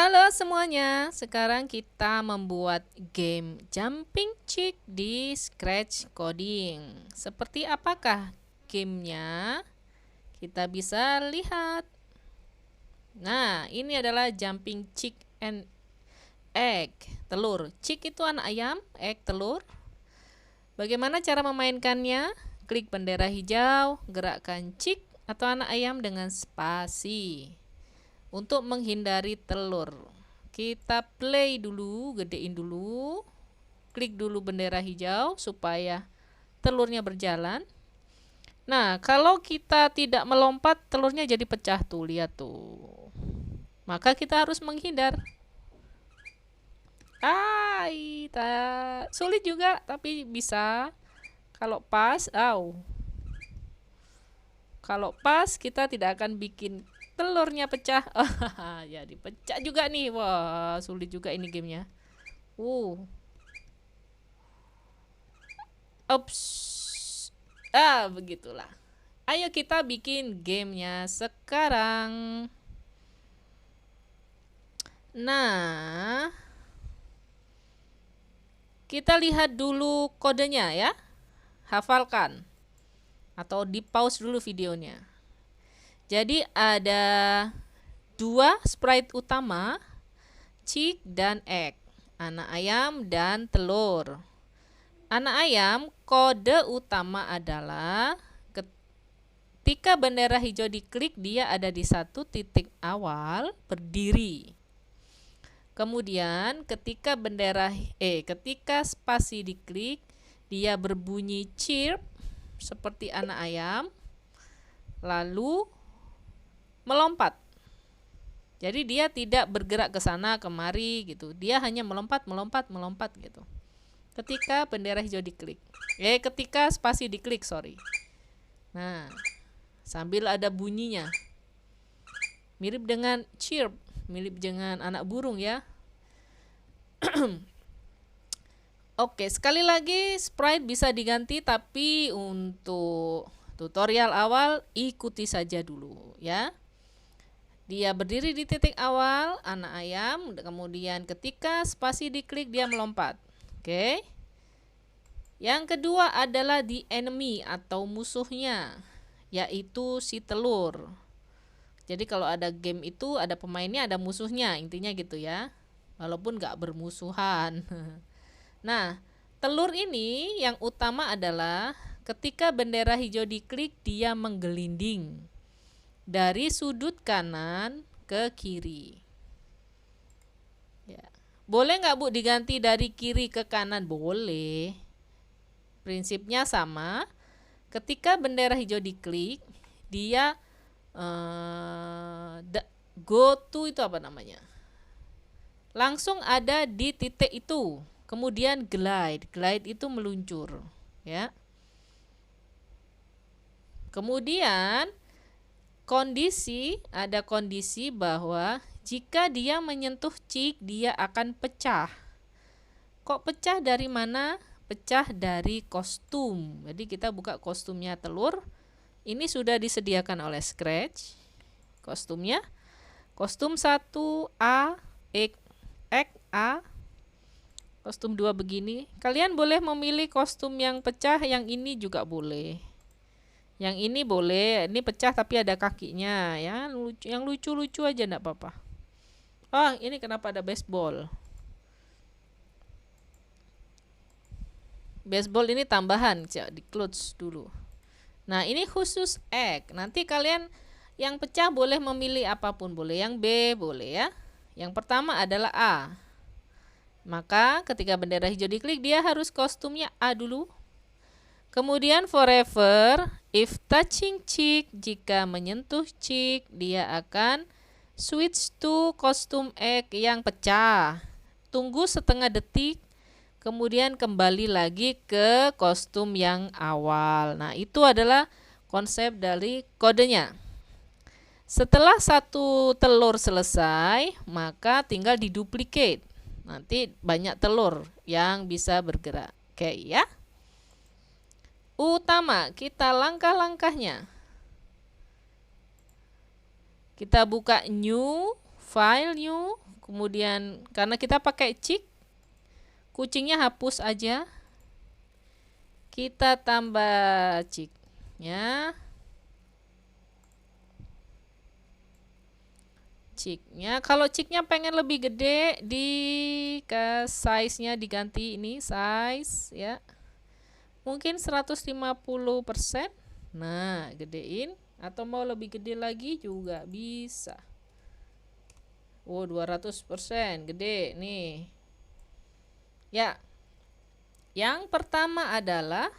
Halo semuanya, sekarang kita membuat game Jumping Chick di Scratch Coding. Seperti apakah gamenya? Kita bisa lihat. Nah, ini adalah Jumping Chick and Egg, telur. Chick itu anak ayam, egg telur. Bagaimana cara memainkannya? Klik bendera hijau, gerakkan chick atau anak ayam dengan spasi. Untuk menghindari telur, kita play dulu, gedein dulu, klik dulu bendera hijau supaya telurnya berjalan. Nah, kalau kita tidak melompat, telurnya jadi pecah tuh, lihat tuh. Maka kita harus menghindar. Sulit juga, tapi bisa. Kalau pas, Kalau pas kita tidak akan bikin telurnya pecah. Ya dipecah juga nih. Wah, sulit juga ini gamenya. Ups. Begitulah. Ayo kita bikin gamenya sekarang. Nah, kita lihat dulu kodenya ya. Hafalkan. Atau di pause dulu videonya. Jadi ada dua sprite utama, chick dan egg, anak ayam dan telur. Anak ayam, kode utama adalah ketika bendera hijau diklik, dia ada di satu titik awal berdiri. Kemudian ketika ketika spasi diklik, dia berbunyi chirp seperti anak ayam, lalu melompat. Jadi dia tidak bergerak ke sana kemari gitu. Dia hanya melompat gitu. Ketika bendera hijau diklik. Ketika spasi diklik, sorry. Nah, sambil ada bunyinya. Mirip dengan chirp, mirip dengan anak burung ya. Oke, sekali lagi sprite bisa diganti, tapi untuk tutorial awal ikuti saja dulu ya. Dia berdiri di titik awal, anak ayam, kemudian ketika spasi diklik dia melompat. Oke. Yang kedua adalah the enemy atau musuhnya, yaitu si telur. Jadi kalau ada game itu ada pemainnya, ada musuhnya, intinya gitu ya. Walaupun gak bermusuhan. Nah, telur ini yang utama adalah ketika bendera hijau diklik dia menggelinding dari sudut kanan ke kiri. Ya. Boleh nggak Bu diganti dari kiri ke kanan? Boleh. Prinsipnya sama. Ketika bendera hijau diklik, dia go to itu apa namanya? Langsung ada di titik itu. Kemudian glide. Glide itu meluncur, ya. Kemudian ada kondisi bahwa jika dia menyentuh chick, dia akan pecah. Kok pecah dari mana? Pecah dari kostum. Jadi kita buka kostumnya telur. Ini sudah disediakan oleh Scratch. Kostumnya. Kostum 1A, X A. Kostum 2 begini. Kalian boleh memilih kostum yang pecah, yang ini juga boleh. Yang ini boleh, ini pecah tapi ada kakinya ya, yang lucu-lucu aja enggak apa-apa. Ini kenapa ada baseball? Baseball ini tambahan, di close dulu. Nah, ini khusus egg. Nanti kalian yang pecah boleh memilih apapun, boleh yang B, boleh ya. Yang pertama adalah A. Maka ketika bendera hijau diklik, dia harus kostumnya A dulu. Kemudian forever, if touching chick, jika menyentuh chick, dia akan switch to kostum egg yang pecah. Tunggu setengah detik, kemudian kembali lagi ke kostum yang awal. Nah, itu adalah konsep dari kodenya. Setelah satu telur selesai, maka tinggal diduplicate. Nanti banyak telur yang bisa bergerak. Oke ya. Utama, kita langkah-langkahnya. Kita buka new, file new, Kemudian karena kita pakai chick, kucingnya hapus aja. Kita tambah chicknya. Kalau chicknya pengen lebih gede, ke size-nya diganti ini size ya. Mungkin 150%. Nah, gedein atau mau lebih gede lagi juga bisa. 200% gede nih. Ya. Yang pertama adalah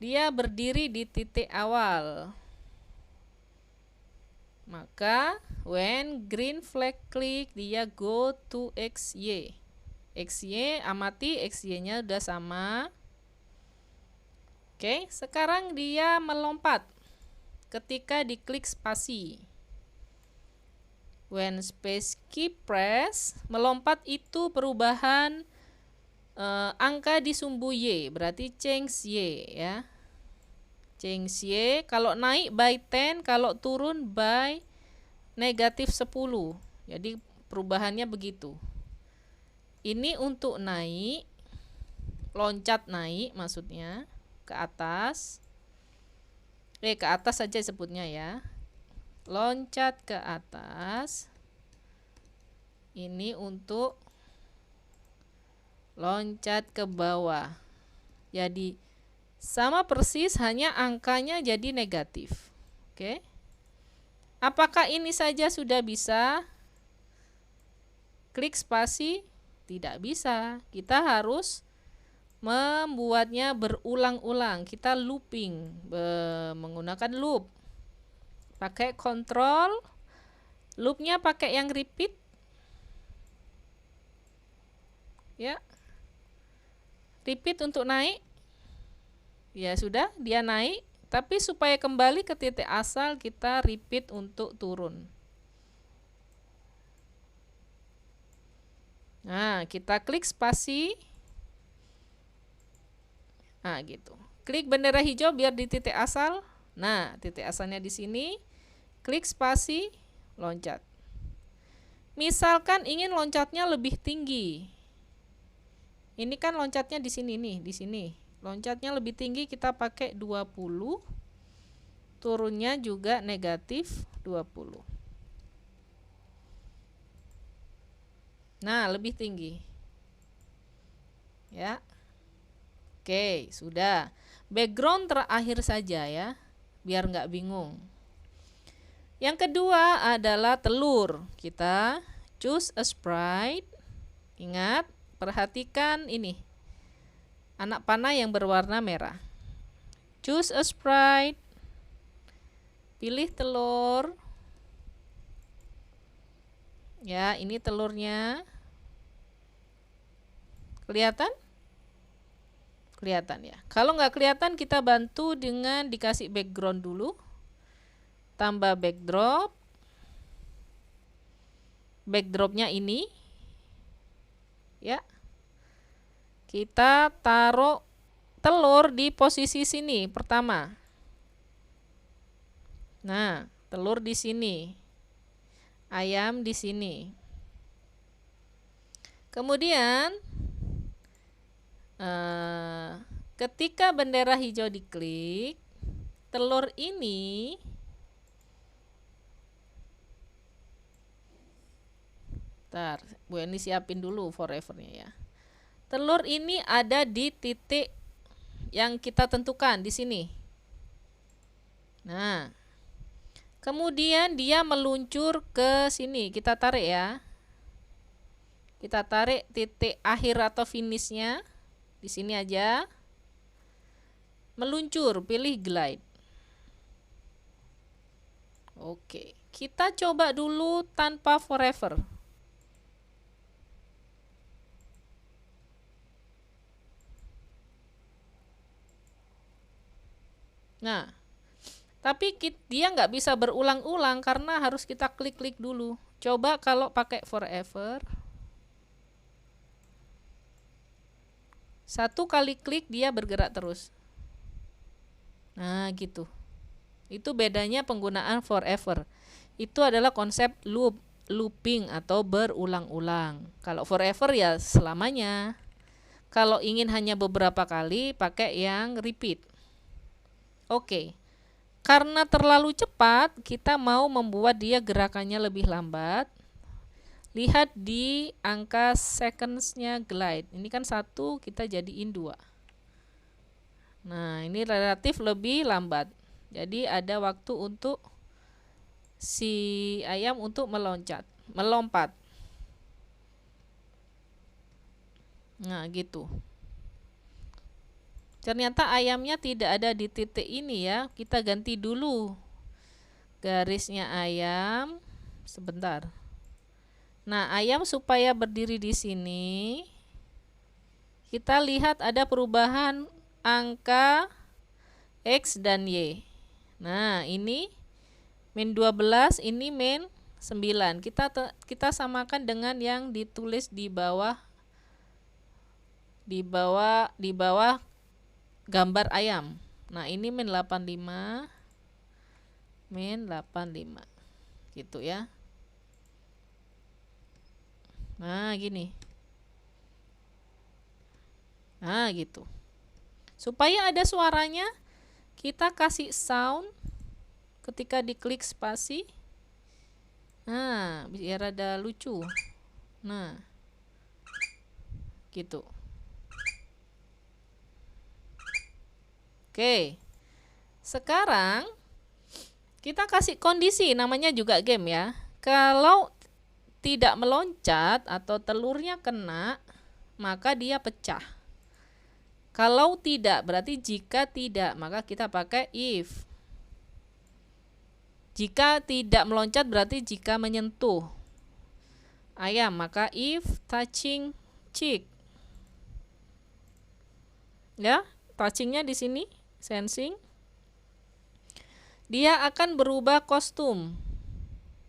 dia berdiri di titik awal. Maka when green flag click, dia go to XY. XY, amati XY-nya udah sama. Oke, sekarang dia melompat ketika diklik spasi. When space key press, melompat itu perubahan angka di sumbu Y, berarti change Y ya. Change Y, kalau naik by 10, kalau turun by negatif 10. Jadi perubahannya begitu. Ini untuk naik, loncat naik maksudnya, ke atas. Ke atas saja sebutnya ya. Loncat ke atas. Ini untuk loncat ke bawah. Jadi sama persis, hanya angkanya jadi negatif. Oke. Apakah ini saja sudah bisa? Klik spasi? Tidak bisa. Kita harus membuatnya berulang-ulang. Kita looping, menggunakan loop. Pakai kontrol. Loopnya pakai yang repeat. Ya. Repeat untuk naik. Ya sudah, dia naik. Tapi supaya kembali ke titik asal, kita repeat untuk turun. Nah, kita klik spasi. Nah, gitu. Klik bendera hijau biar di titik asal. Nah, titik asalnya di sini. Klik spasi, loncat. Misalkan ingin loncatnya lebih tinggi. Ini kan loncatnya di sini nih, di sini. Loncatnya lebih tinggi, kita pakai 20. Turunnya juga negatif 20. Nah, lebih tinggi. Ya. Oke, sudah. Background terakhir saja ya, biar nggak bingung. Yang kedua adalah telur. Kita choose a sprite. Ingat, perhatikan ini. Anak panah yang berwarna merah. Choose a sprite. Pilih telur. Ya, ini telurnya. Kelihatan? Kelihatan ya. Kalau nggak kelihatan, kita bantu dengan dikasih background dulu. Tambah backdrop. Backdropnya ini. Ya. Kita taruh telur di posisi sini pertama. Nah, telur di sini. Ayam di sini. Kemudian ketika bendera hijau diklik, telur ini Bu Eni siapin dulu forevernya ya. Telur ini ada di titik yang kita tentukan di sini. Nah, kemudian dia meluncur ke sini. Kita tarik ya. Kita tarik titik akhir atau finishnya di sini aja. Meluncur, pilih glide. Oke, kita coba dulu tanpa forever. Nah, tapi dia nggak bisa berulang-ulang karena harus kita klik-klik dulu. Coba kalau pakai forever. Satu kali klik dia bergerak terus. Nah, gitu. Itu bedanya penggunaan forever. Itu adalah konsep loop looping atau berulang-ulang. Kalau forever ya selamanya. Kalau ingin hanya beberapa kali, pakai yang repeat. Oke. Karena terlalu cepat, kita mau membuat dia gerakannya lebih lambat. Lihat di angka seconds-nya glide. Ini kan 1, kita jadiin 2. Nah, ini relatif lebih lambat. Jadi ada waktu untuk si ayam untuk melompat. Nah, gitu. Ternyata ayamnya tidak ada di titik ini ya. Kita ganti dulu garisnya ayam. Sebentar. Nah, ayam supaya berdiri di sini, kita lihat ada perubahan angka X dan Y. Nah, ini min 12, ini min 9. Kita samakan dengan yang ditulis di bawah gambar ayam. Nah, ini min 85, min 85. Gitu ya. Nah, gini. Nah, gitu. Supaya ada suaranya, kita kasih sound ketika diklik spasi. Nah, biar ada lucu. Nah, gitu. Oke. Sekarang kita kasih kondisi, namanya juga game ya. Kalau tidak meloncat atau telurnya kena, maka dia pecah. Kalau tidak, berarti jika tidak, maka kita pakai if. Jika tidak meloncat berarti jika menyentuh ayam, maka if touching chick. Ya, touchingnya di sini, sensing. Dia akan berubah kostum.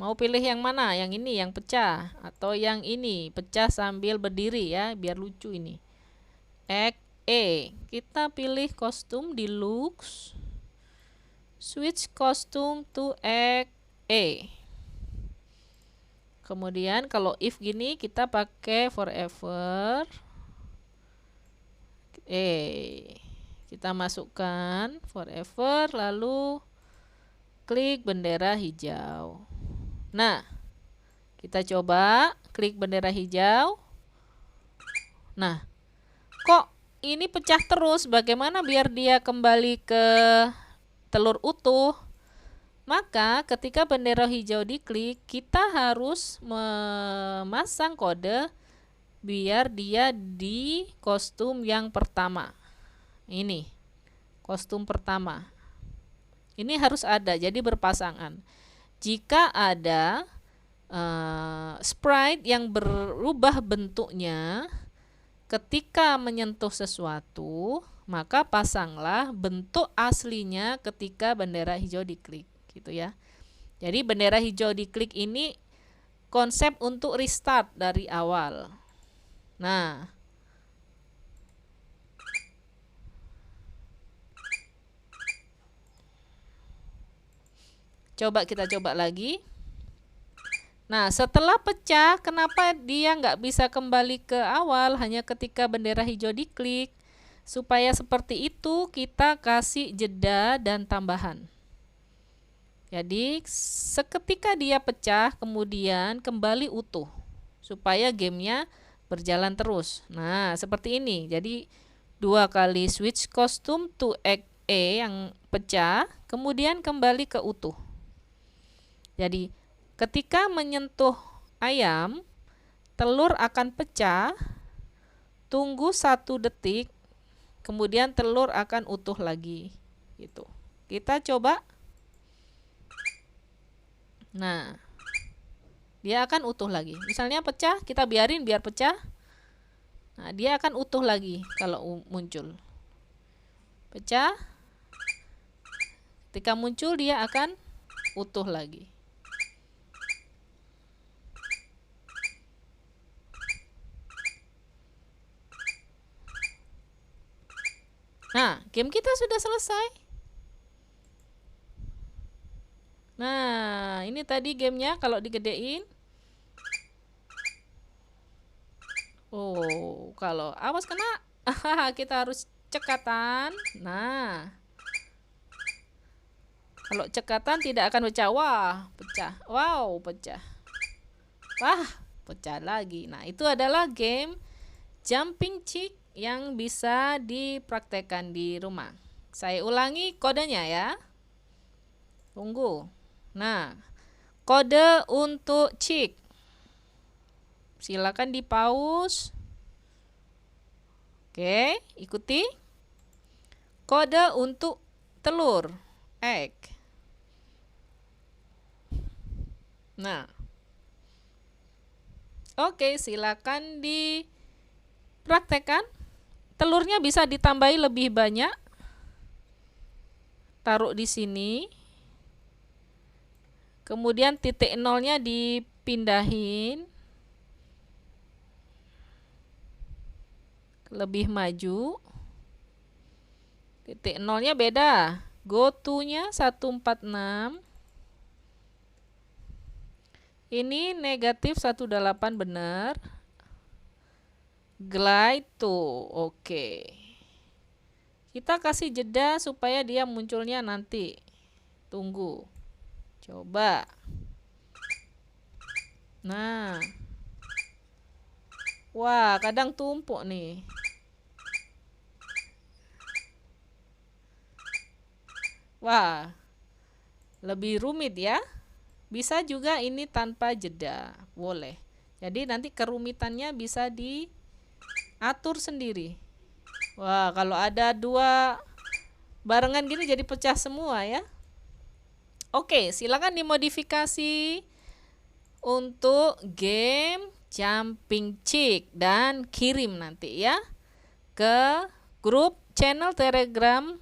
Mau pilih yang mana? Yang ini, yang pecah, atau yang ini, pecah sambil berdiri ya, biar lucu ini. Kita pilih kostum di looks. Switch costume to A. Kemudian kalau if gini kita pakai forever. Kita masukkan forever, lalu klik bendera hijau. Nah, kita coba klik bendera hijau. Nah, kok ini pecah terus? Bagaimana biar dia kembali ke telur utuh? Maka ketika bendera hijau diklik, kita harus memasang kode biar dia di kostum yang pertama. Ini kostum pertama. Ini harus ada, jadi berpasangan. Jika ada sprite yang berubah bentuknya ketika menyentuh sesuatu, maka pasanglah bentuk aslinya ketika bendera hijau diklik, gitu ya. Jadi bendera hijau diklik ini konsep untuk restart dari awal. Nah, kita coba lagi. Nah, setelah pecah, kenapa dia nggak bisa kembali ke awal hanya ketika bendera hijau diklik? Supaya seperti itu, kita kasih jeda dan tambahan. Jadi, seketika dia pecah, kemudian kembali utuh. Supaya gamenya berjalan terus. Nah, seperti ini. Jadi, 2 kali switch costume to A yang pecah, kemudian kembali ke utuh. Jadi, ketika menyentuh ayam, telur akan pecah, tunggu 1 detik, kemudian telur akan utuh lagi. Gitu. Kita coba. Nah, dia akan utuh lagi. Misalnya pecah, kita biarin biar pecah. Nah, dia akan utuh lagi kalau muncul. Pecah. Ketika muncul, dia akan utuh lagi. Nah, game kita sudah selesai. Nah, ini tadi gamenya kalau digedein. Oh, kalau awas kena. Kita harus cekatan. Nah, kalau cekatan tidak akan pecah. Wah, pecah. Wow, pecah. Wah, pecah lagi. Nah, itu adalah game jumping chick yang bisa dipraktekkan di rumah. Saya ulangi kodenya ya. Tunggu. Nah, kode untuk chick. Silakan di pause. Oke, ikuti. Kode untuk telur, egg. Nah, oke, silakan dipraktekkan. Telurnya bisa ditambahi lebih banyak. Taruh di sini. Kemudian titik nolnya dipindahin. Lebih maju. Titik nolnya beda. Go to-nya 146. Ini negatif 18 benar. Glide to. Oke. Kita kasih jeda supaya dia munculnya nanti. Tunggu. Coba. Nah. Wah, kadang tumpuk nih. Wah. Lebih rumit ya. Bisa juga ini tanpa jeda. Boleh. Jadi nanti kerumitannya bisa diatur sendiri. Wah, kalau ada dua barengan gini jadi pecah semua ya. Oke, silakan dimodifikasi untuk game jumping chick dan kirim nanti ya ke grup channel Telegram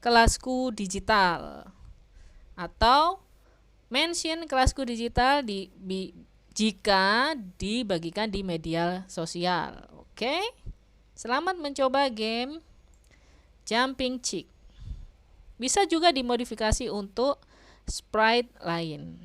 Kelasku Digital atau mention Kelasku Digital jika dibagikan di media sosial. Oke. Selamat mencoba game jumping chick. Bisa juga dimodifikasi untuk sprite lain.